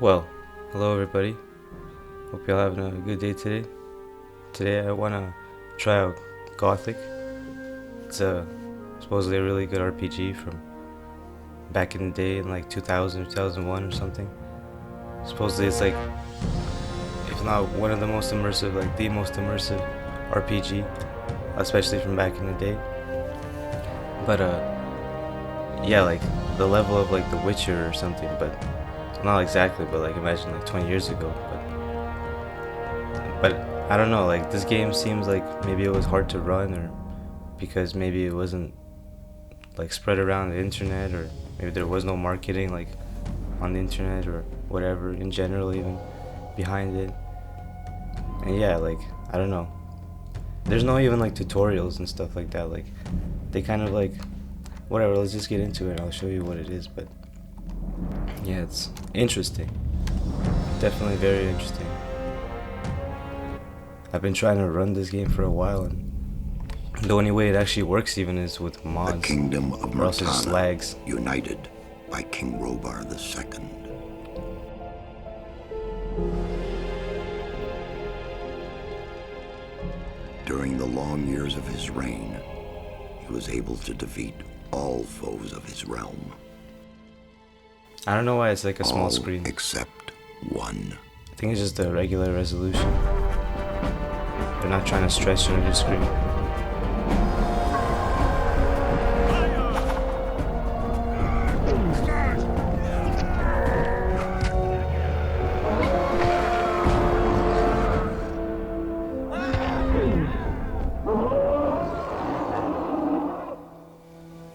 Well, hello everybody. Hope y'all having a good day today. Today I wanna try out Gothic. It's supposedly a really good RPG from back in the day in like 2000, 2001 or something. Supposedly it's like, if not one of the most immersive, like the most immersive RPG, especially from back in the day. But yeah, like the level of like The Witcher or something, but not exactly, but like imagine like 20 years ago. But I don't know, like this game seems like maybe it was hard to run, or because maybe it wasn't like spread around the internet, or maybe there was no marketing like on the internet or whatever in general even behind it. And yeah, like I don't know. There's no even like tutorials and stuff like that. Like they kind of like whatever, let's just get into it. I'll show you what it is, but yeah, it's interesting. Definitely very interesting. I've been trying to run this game for a while, and the only way it actually works even is with mods. The kingdom of or else it just Murtana, lags. united by King Robar II. During the long years of his reign, he was able to defeat all foes of his realm. I don't know why it's like a small All screen. except one. I think it's just the regular resolution. They're not trying to stretch on your screen.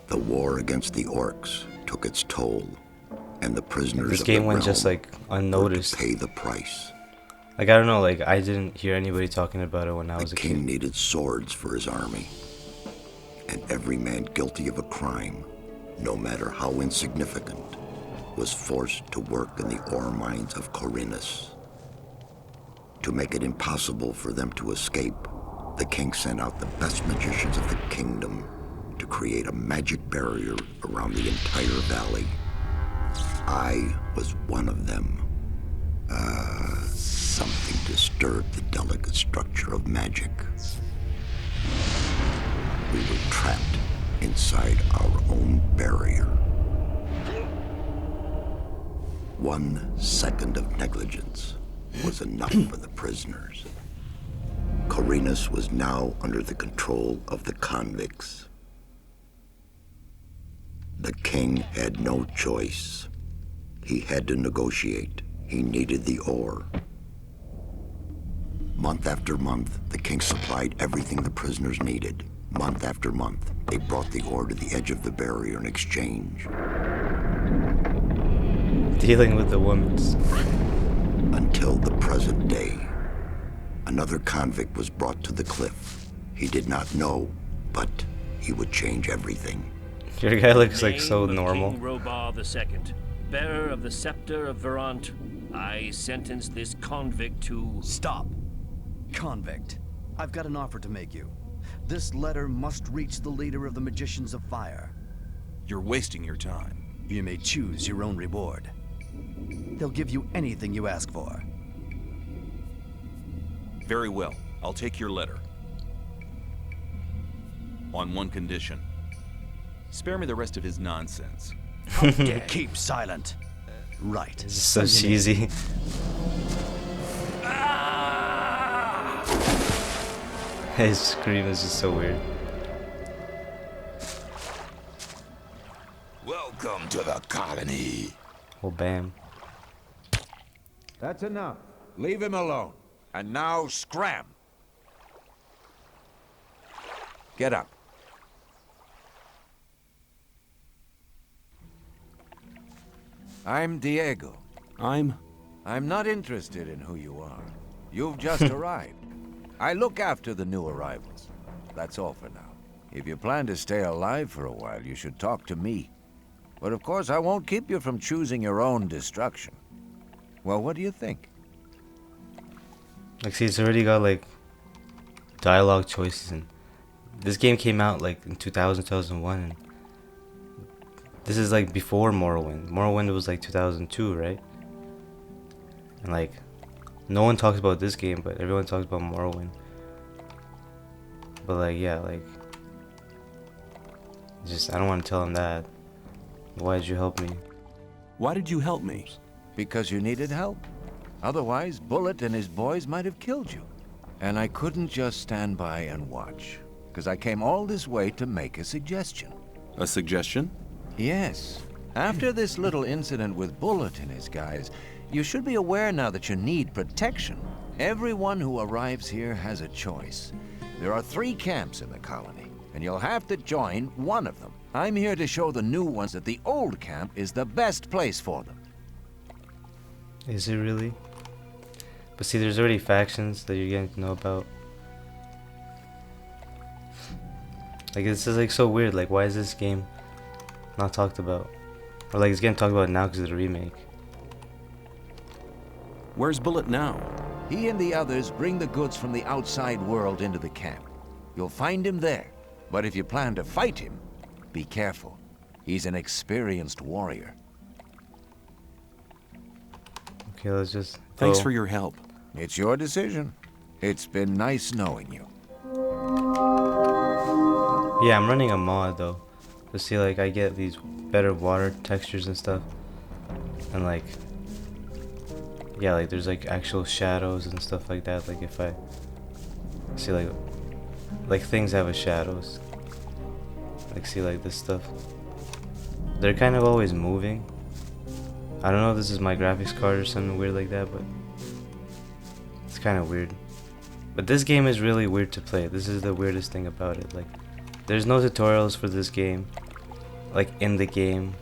The war against the orcs took its toll, and the prisoners This of game the went realm just like were to unnoticed. pay the price. Like I don't know, like I didn't hear anybody talking about it when I was The a king kid. needed swords for his army, and every man guilty of a crime, no matter how insignificant, was forced to work in the ore mines of Corinus. To make it impossible for them to escape, the king sent out the best magicians of the kingdom to create a magic barrier around the entire valley. I was one of them. Something disturbed the delicate structure of magic. We were trapped inside our own barrier. 1 second of negligence was enough for the prisoners. Corinus was now under the control of the convicts. The king had no choice. He had to negotiate. He needed the ore. Month after month, the king supplied everything the prisoners needed. Month after month, they brought the ore to the edge of the barrier in exchange. Dealing with the women's. Until the present day. Another convict was brought to the cliff. He did not know, but he would change everything. Your guy looks like so Name of normal. King Robar II, bearer of the scepter of Verant, I sentence this convict to... Stop. Convict. I've got an offer to make you. This letter must reach the leader of the Magicians of Fire. You're wasting your time. You may choose your own reward. They'll give you anything you ask for. Very well. I'll take your letter. On one condition. Spare me the rest of his nonsense. Keep silent. Right. This is so cheesy. His scream is just so weird. Welcome to the colony. Oh, bam. That's enough. Leave him alone. And now scram. Get up. I'm Diego. I'm not interested in who you are. You've just arrived. I look after the new arrivals. That's all for now. If you plan to stay alive for a while, you should talk to me. But of course, I won't keep you from choosing your own destruction. Well, what do you think? Like, see, it's already got like dialogue choices, and this game came out like in 2000, 2001, and this is like before Morrowind. Morrowind was like 2002, right? And like, no one talks about this game, but everyone talks about Morrowind. But like, yeah, like, just, I don't want to tell him that. Why did you help me? Why did you help me? Because you needed help. Otherwise, Bullet and his boys might have killed you. And I couldn't just stand by and watch, because I came all this way to make a suggestion. A suggestion? Yes. After this little incident with Bullet and his guys, you should be aware now that you need protection. Everyone who arrives here has a choice. There are 3 camps in the colony, and you'll have to join one of them. I'm here to show the new ones that the old camp is the best place for them. Is it really? But see, there's already factions that you're getting to know about. Like, this is like so weird. Like, why is this game not talked about? Or like, it's getting talked about now because of the remake. Where's Bullet now? He and the others bring the goods from the outside world into the camp. You'll find him there. But if you plan to fight him, be careful. He's an experienced warrior. Okay, let's just Thanks go. for your help. It's your decision. It's been nice knowing you. Yeah, I'm running a mod though. To see, like, I get these better water textures and stuff. And like, yeah, like there's like actual shadows and stuff like that. Like if I see like things have a shadows. Like, see, like this stuff. They're kind of always moving. I don't know if this is my graphics card or something weird like that, but it's kind of weird. But this game is really weird to play. This is the weirdest thing about it. Like, there's no tutorials for this game, like in the game,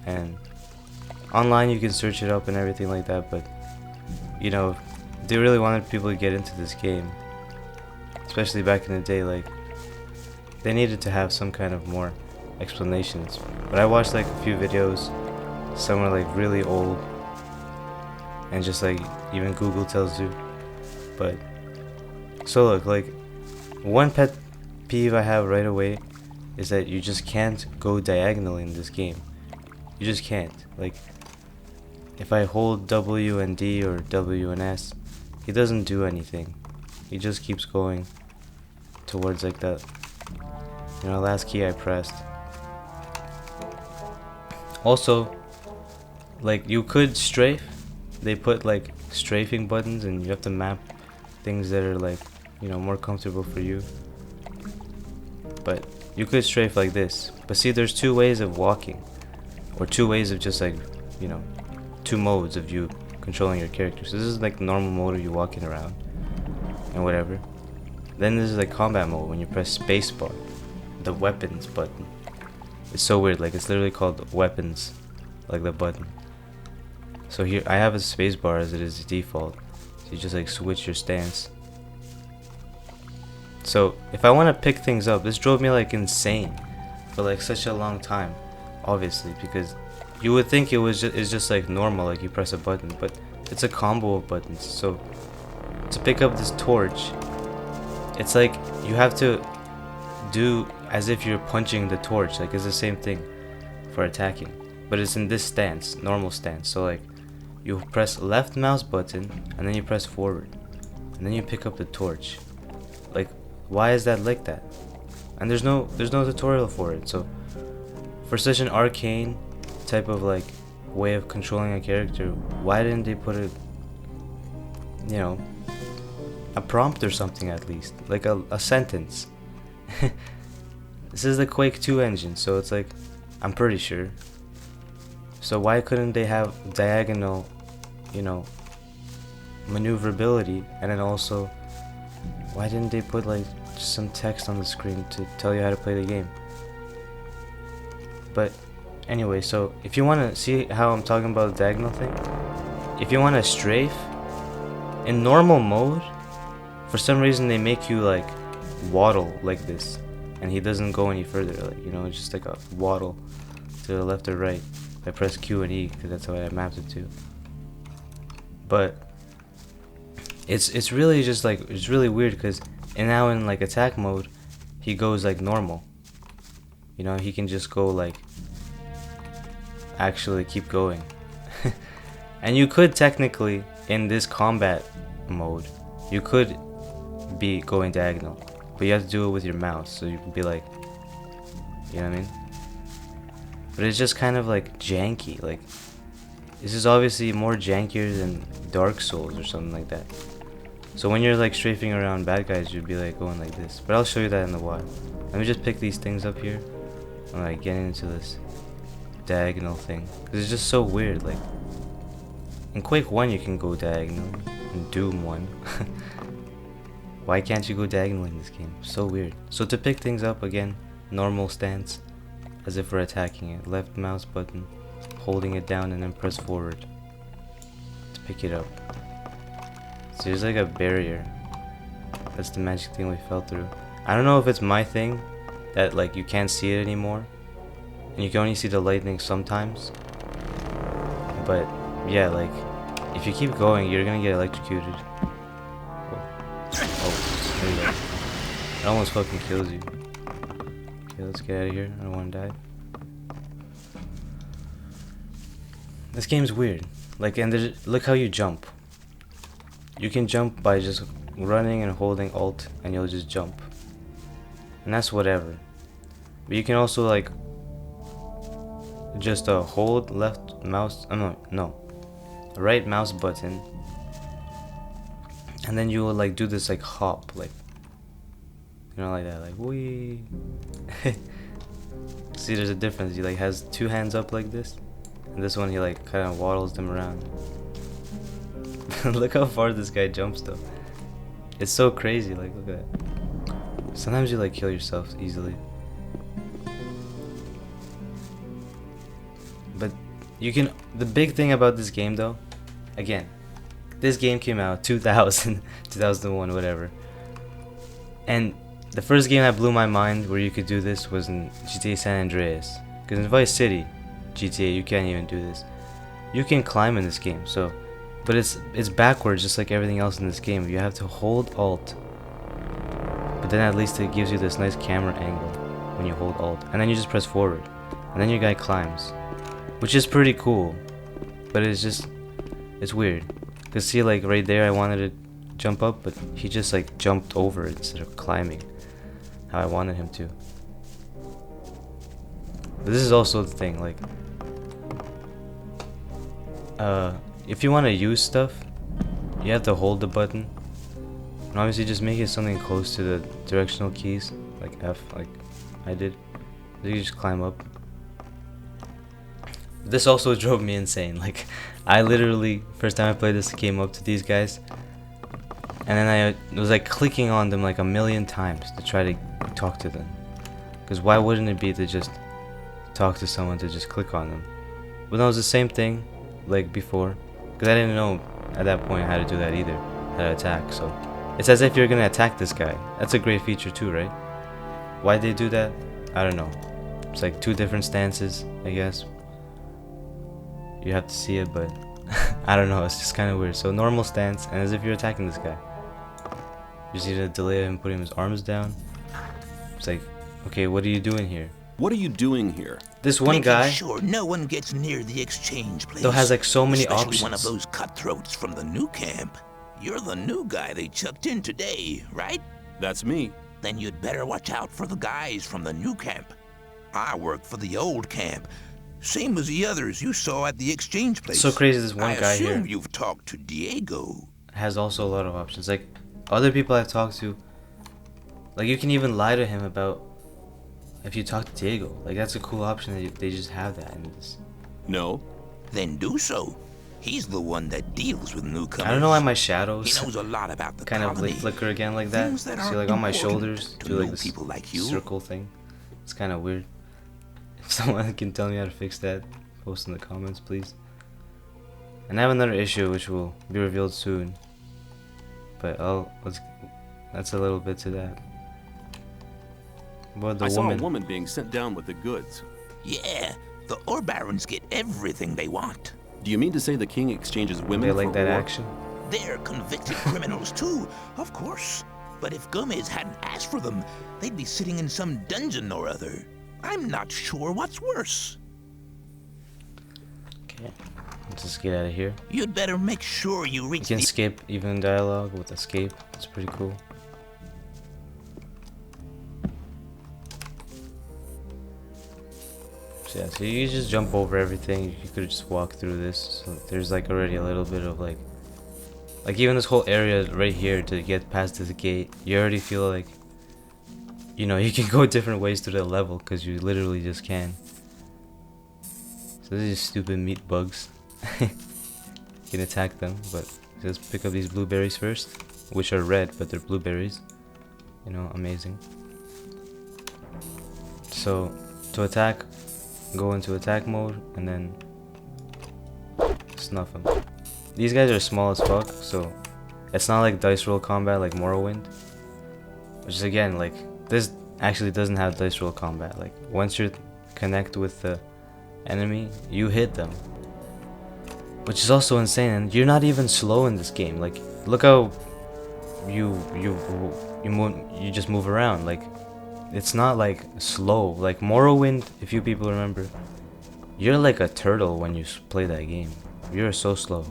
and online you can search it up and everything like that, but you know, they really wanted people to get into this game, especially back in the day. Like, they needed to have some kind of more explanations. But I watched like a few videos. Some are like really old, and just like even Google tells you. But so look, like, one pet peeve I have right away is that you just can't go diagonally in this game. You just can't. Like, if I hold W and D or W and S, he doesn't do anything. He just keeps going towards like that, you know, last key I pressed. Also, like, you could strafe. They put like strafing buttons, and you have to map things that are like, you know, more comfortable for you. But you could strafe like this. But see, there's 2 ways of walking, or 2 ways of just like, you know, 2 modes of you controlling your character. So this is like the normal mode of you walking around and whatever. Then this is like combat mode, when you press spacebar, the weapons button. It's so weird. Like, it's literally called weapons, like the button. So here I have a spacebar as it is default. So you just like switch your stance. So if I want to pick things up, this drove me like insane for like such a long time, obviously, because you would think it's just like normal, like you press a button, but it's a combo of buttons. So to pick up this torch, it's like you have to do as if you're punching the torch. Like, it's the same thing for attacking, but it's in this stance, normal stance. So like, you press left mouse button and then you press forward, and then you pick up the torch. Like, why is that like that? And there's no tutorial for it. So for such an arcane type of like way of controlling a character, why didn't they put it, you know, a prompt or something, at least like a sentence? This is the Quake 2 engine, so it's like, I'm pretty sure. So why couldn't they have diagonal, you know, maneuverability? And then also, why didn't they put like just some text on the screen to tell you how to play the game? But anyway, so if you want to see how I'm talking about the diagonal thing, if you want to strafe in normal mode, for some reason they make you like waddle like this, and he doesn't go any further. Like, you know, it's just like a waddle to the left or right. I press Q and E because that's how I mapped it to. But it's really just like, it's really weird, because and now in like attack mode, he goes like normal. You know, he can just go like, actually keep going. And you could technically, in this combat mode, you could be going diagonal, but you have to do it with your mouse, so you can be like, you know what I mean? But it's just kind of like janky. Like, this is obviously more jankier than Dark Souls or something like that. So when you're like strafing around bad guys, you'd be like going like this. But I'll show you that in a while. Let me just pick these things up here. I'm like getting into this diagonal thing. Cause it's just so weird. Like, in Quake 1 you can go diagonal. In Doom 1. Why can't you go diagonal in this game? So weird. So to pick things up again, normal stance. As if we're attacking it. Left mouse button. Holding it down and then press forward. To pick it up. So there's like a barrier. That's the magic thing we fell through. I don't know if it's my thing that like you can't see it anymore and you can only see the lightning sometimes, but yeah, like if you keep going you're gonna get electrocuted. Oh, there you go. It almost fucking kills you. Okay, let's get out of here. I don't want to die. This game's weird. Like, and there's, look how you jump. You can jump by just running and holding Alt and you'll just jump. And that's whatever. But you can also like just hold left mouse, right mouse button, and then you will like do this like hop, like, you know, like that, like wee. See, there's a difference. He like has two hands up like this, and this one he like kind of waddles them around. Look how far this guy jumps though. It's so crazy. Like, look at that. Sometimes you like kill yourself easily. But you can, the big thing about this game though, again, this game came out 2000, 2001, whatever. And the first game that blew my mind where you could do this was in GTA San Andreas. Because in Vice City, GTA, you can't even do this. You can climb in this game, so, but it's backwards just like everything else in this game. You have to hold Alt. But then at least it gives you this nice camera angle when you hold Alt. And then you just press forward. And then your guy climbs. Which is pretty cool. But it's just, it's weird. Cause see, like right there I wanted to jump up, but he just like jumped over it instead of climbing how I wanted him to. But this is also the thing, like if you want to use stuff, you have to hold the button. And obviously just make it something close to the directional keys, like F, like I did. So you just climb up. This also drove me insane. Like, I literally, first time I played this, came up to these guys, and then I was like clicking on them like a million times to try to talk to them. Because why wouldn't it be to just talk to someone to just click on them? But no, it was the same thing like before. Because I didn't know at that point how to do that either, how to attack. So it's as if you're gonna attack this guy. That's a great feature too, right? Why'd they do that? I don't know. It's like two different stances, I guess. You have to see it, but I don't know, it's just kind of weird. So normal stance, and as if you're attacking this guy. You just need to delay him putting his arms down. It's like, okay, what are you doing here? What are you doing here? This one guy, sure no one gets near the exchange place. though, has like so many Especially options. one of those cutthroats from the new camp. You're the new guy they chucked in today, right? That's me. Then you'd better watch out for the guys from the new camp. I work for the old camp. Same as the others you saw at the exchange place. So crazy, this one guy I assume here you've talked to Diego. has also a lot of options. Like, other people I've talked to, like, you can even lie to him about if you talk to Diego. Like, that's a cool option that they just have that in this. No. Then do so. He's the one that deals with newcomers. I don't know why my shadows He knows a lot about the kind of colony. like flicker again like that. Things that See, are like on my important shoulders, to do like new this people like you. circle thing. It's kind of weird. If someone can tell me how to fix that, post in the comments, please. And I have another issue which will be revealed soon. But that's a little bit to that. But the I saw woman. a woman being sent down with the goods. Yeah, the ore barons get everything they want. Do you mean to say the king exchanges women They for like that ore? action. They're convicted criminals too, of course. But if Gomez hadn't asked for them, they'd be sitting in some dungeon or other. I'm not sure what's worse. Okay, Yeah. Let's just get out of here. You'd better make sure you You reach can the... skip even dialogue with escape. It's pretty cool. So yeah, so you just jump over everything. You could just walk through this. So there's like already a little bit of like even this whole area right here to get past this gate. You already feel like, you know, you can go different ways through the level because you literally just can. So these stupid meat bugs. You can attack them, but just pick up these blueberries first, which are red, but they're blueberries. You know, amazing. So to attack, go into attack mode and then snuff them. These guys are small as fuck, so it's not like dice roll combat like Morrowind. Which is again, like, this actually doesn't have dice roll combat. Like, once you connect with the enemy, you hit them. Which is also insane, and you're not even slow in this game. Like, look how you just move around. Like, it's not like slow. Like Morrowind, if you people remember, you're like a turtle when you play that game. You're so slow.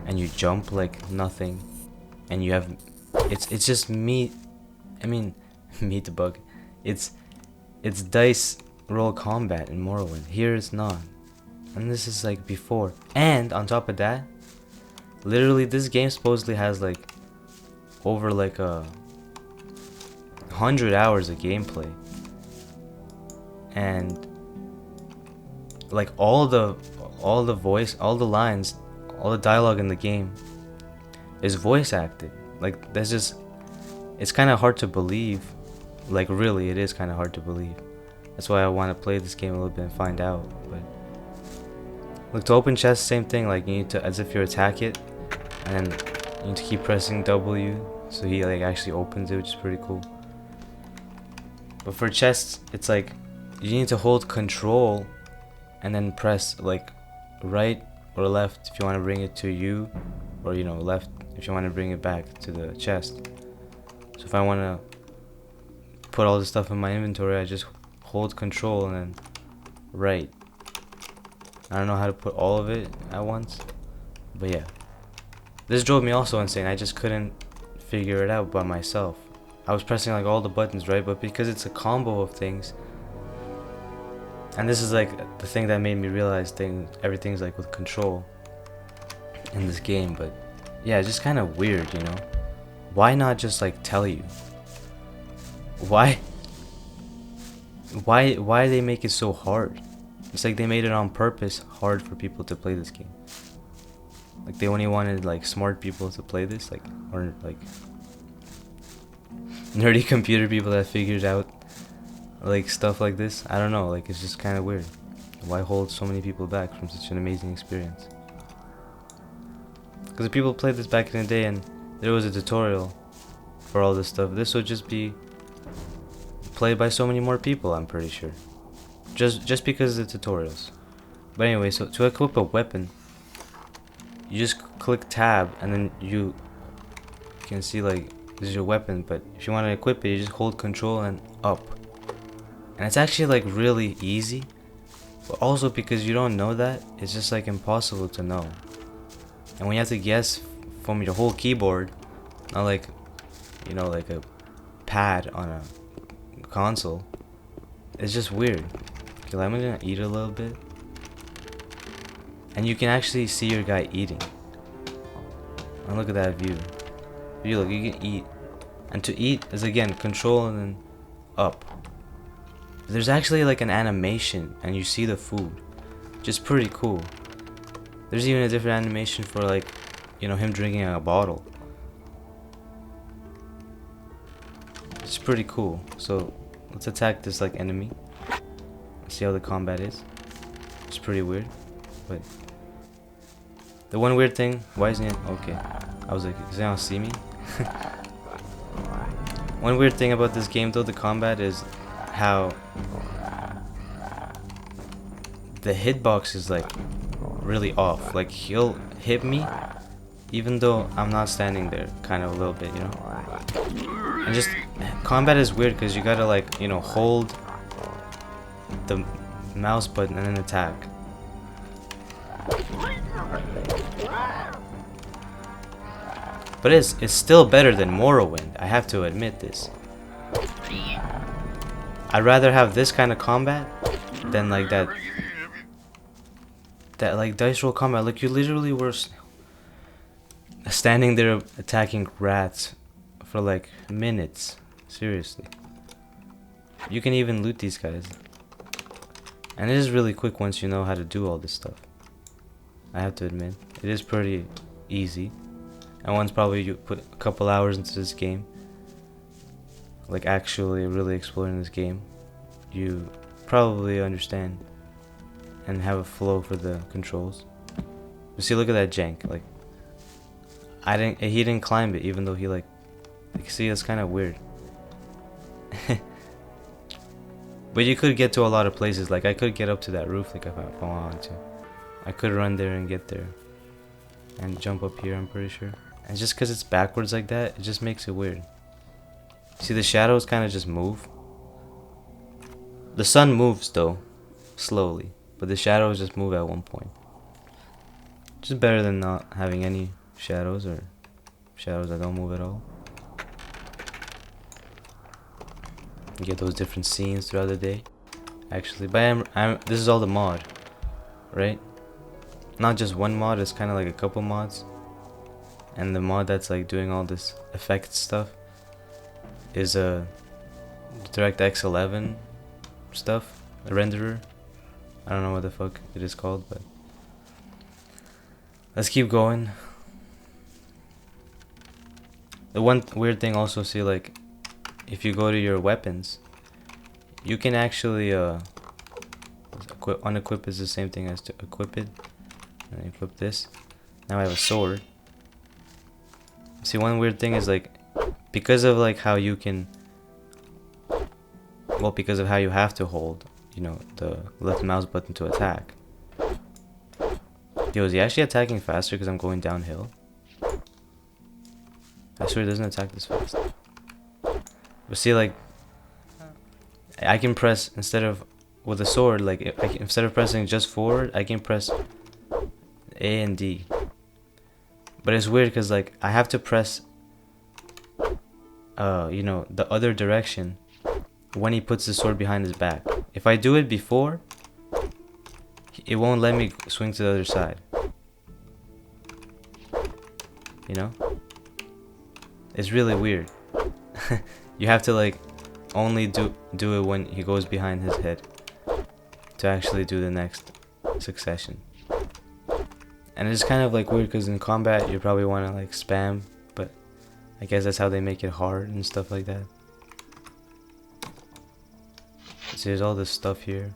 And you jump like nothing, and you have it's just meat. I mean, meat bug. It's dice roll combat in Morrowind. Here it's not, and this is like before. And on top of that, literally this game supposedly has like over like 100 hours of gameplay, and like all the voice, all the lines, all the dialogue in the game is voice acted. Like, that's just, it's kind of hard to believe. Like, really, it is kind of hard to believe. That's why I want to play this game a little bit and find out. But look, to open chests, same thing. Like, you need to, as if you attack it, and you need to keep pressing W so he like actually opens it, which is pretty cool. But for chests, it's like you need to hold control and then press like right or left if you want to bring it to you, or you know, left if you want to bring it back to the chest. So if I want to put all this stuff in my inventory, I just hold control and then right. I don't know how to put all of it at once, but yeah, this drove me also insane. I just couldn't figure it out by myself. I was pressing like all the buttons, right? But because it's a combo of things, and this is like the thing that made me realize everything's like with control in this game. But yeah, it's just kind of weird, you know? Why not just like tell you? Why they make it so hard? It's like they made it on purpose hard for people to play this game. Like, they only wanted like smart people to play this, like, or like nerdy computer people that figured out like stuff like this. I don't know, like, it's just kind of weird. Why hold so many people back from such an amazing experience? Because if people played this back in the day and there was a tutorial for all this stuff, this would just be played by so many more people, I'm pretty sure. Just because of the tutorials. But anyway, so to equip a weapon, you just click tab and then you can see like this is your weapon. But if you want to equip it, you just hold control and up. And it's actually like really easy, but also because you don't know that, it's just like impossible to know. And when you have to guess from your whole keyboard, not like, you know, like a pad on a console, it's just weird. Okay, I'm gonna eat a little bit, and you can actually see your guy eating. And look at that view. Look, you can eat, and to eat is again control and then up. There's actually like an animation and you see the food, just pretty cool. There's even a different animation for like, you know, him drinking a bottle. It's pretty cool. So let's attack this like enemy. See how the combat is. It's pretty weird, but the one weird thing, why isn't it okay? I was like, is he gonna see me? One weird thing about this game though, the combat, is how the hitbox is like really off. Like, he'll hit me even though I'm not standing there, kind of a little bit, you know. And just combat is weird because you gotta like, you know, hold the mouse button and then attack. But it's still better than Morrowind. I have to admit this. I'd rather have this kind of combat than like that like dice roll combat. Like you literally were standing there attacking rats for like minutes. Seriously. You can even loot these guys. And it is really quick once you know how to do all this stuff. I have to admit, it is pretty easy. And once probably you put a couple hours into this game, like actually really exploring this game, you probably understand and have a flow for the controls. But see, look at that jank. Like, he didn't climb it, even though he like see, it's kind of weird. But you could get to a lot of places. Like I could get up to that roof, like if I wanted to. I could run there and get there, and jump up here. I'm pretty sure. And just because it's backwards like that, it just makes it weird. See, the shadows kind of just move. The sun moves though, slowly, but the shadows just move at one point. Just better than not having any shadows, or shadows that don't move at all. You get those different scenes throughout the day. Actually, but this is all the mod, right? Not just one mod, it's kind of like a couple mods. And the mod that's like doing all this effect stuff is a DirectX 11 stuff, a renderer. I don't know what the fuck it is called, but let's keep going. The one weird thing also, see, like if you go to your weapons, you can actually unequip is the same thing as to equip it. And equip this. Now I have a sword. See, one weird thing is like, because of like how you can, well, because of how you have to hold, you know, the left mouse button to attack. Yo, is he actually attacking faster because I'm going downhill? I swear it doesn't attack this fast. But see, like, I can press, instead of with a sword, like instead of pressing just forward, I can press A and D. But it's weird because like I have to press you know, the other direction when he puts the sword behind his back. If I do it before, it won't let me swing to the other side. You know? It's really weird. You have to like only do it when he goes behind his head to actually do the next succession. And it's kind of like weird because in combat you probably want to like spam, but I guess that's how they make it hard and stuff like that. So there's all this stuff here.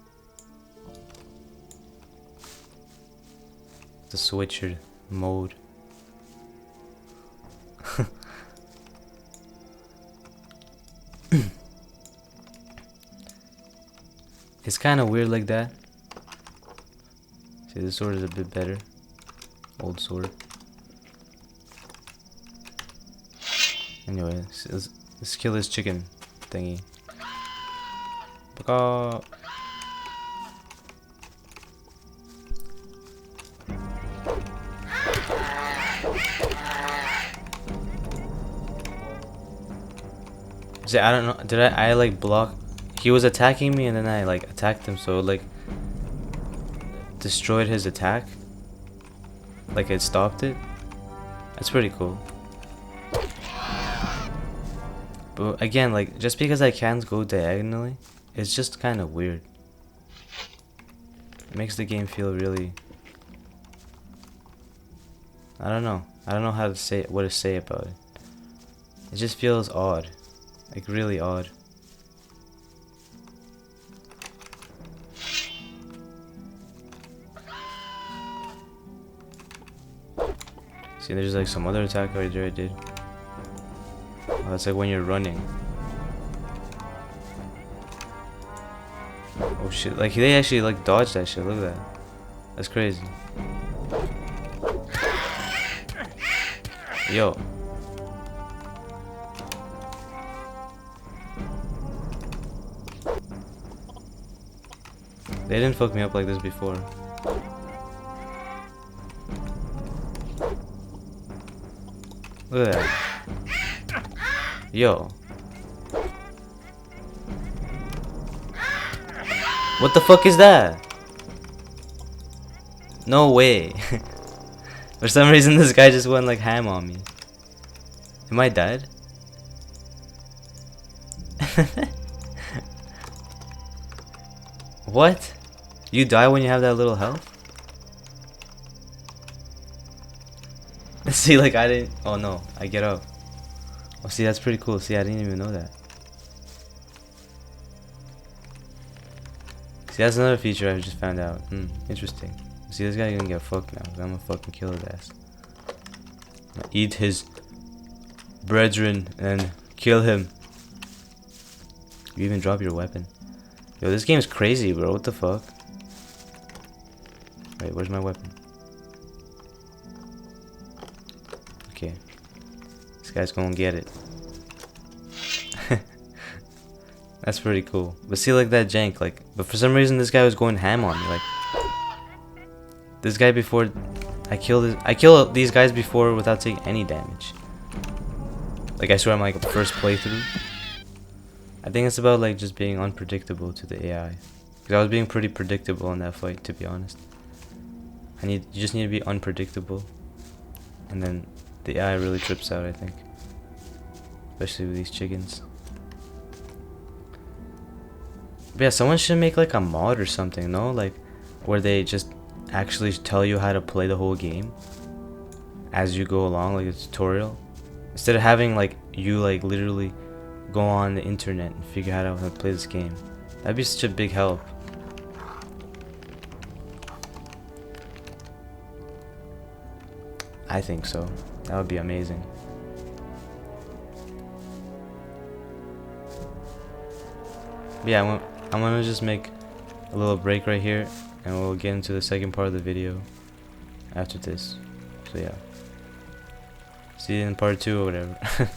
The switcher mode. It's kind of weird like that. See, this sword is a bit better. Old sword. Anyway, let's kill this chicken thingy. Baka. See, I don't know. Did I like block? He was attacking me and then I like attacked him, so it, like destroyed his attack. Like it stopped it. That's pretty cool. But again, like just because I can't go diagonally, it's just kind of weird. It makes the game feel really, I don't know how to say what to say about it. It just feels odd, like really odd. See, there's like some other attack right there I did. Oh, that's like when you're running. Oh shit, like they actually like dodged that shit, look at that. That's crazy. Yo. They didn't fuck me up like this before. Look at that. Yo. What the fuck is that? No way. For some reason this guy just went like ham on me. Am I dead? What? You die when you have that little health? See, like I didn't. Oh no, I get up. Oh, see, that's pretty cool. See, I didn't even know that. See, that's another feature I just found out. Interesting. See, this guy gonna get fucked now. I'm gonna fucking kill his ass. I'm gonna eat his brethren and kill him. You even drop your weapon. Yo, this game's crazy, bro. What the fuck? Wait, where's my weapon? Okay. This guy's gonna get it. That's pretty cool. But see, like that jank, like, but for some reason this guy was going ham on me. Like, this guy before, I killed these guys before without taking any damage. Like, I swear I'm like first playthrough. I think it's about like just being unpredictable to the AI. Because I was being pretty predictable in that fight, to be honest. You just need to be unpredictable, and then the AI really trips out, I think. Especially with these chickens. But yeah, someone should make like a mod or something, no? Like, where they just actually tell you how to play the whole game as you go along, like a tutorial. Instead of having like you like literally go on the internet and figure out how to play this game. That'd be such a big help. I think so. That would be amazing. But yeah, I'm gonna just make a little break right here, and we'll get into the second part of the video after this. So yeah, see you in part 2 or whatever.